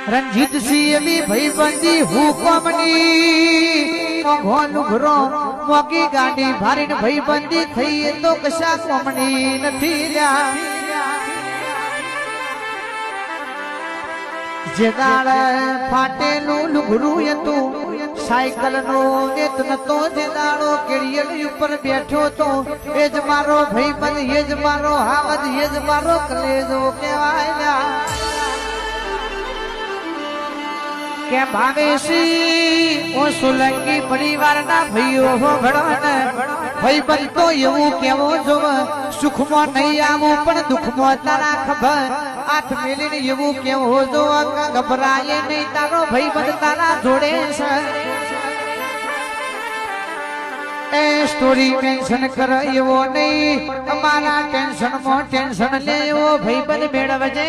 રણજીત સિંહ બી ભાઈબંધી હુકમની મોઘો ઘરો મોગી ગાડી ભારીને ભાઈબંધી થઈ તો કશા કોમની નથી લ્યા જે દાળ ફાટેલું લુગડું હતું સાયકલ નો દેત નતો જે દાડો કેડિયલ ઉપર બેઠો તો એ જ મારો ભાઈબંધ એ જ મારો હાવજ એ જ મારો કલેજો કહેવાય કે ભાવેશી ઓ સોલંકી પરિવારના ભાઈઓ હો ઘડોને ભાઈબંધ તો એવું કેવો જોવ સુખમાં નહીં આવું પણ દુઃખમાં તારા ખબર હાથ મેલીને એવું કેવો જોવ ગભરાય નહીં તારો ભાઈબંધ તારા જોડે છે એ સ્ટોરી ટેન્શન કરે એવો નહીં અમારા ટેન્શનમાં ટેન્શન લે એવો ભાઈબંધ મેળવજે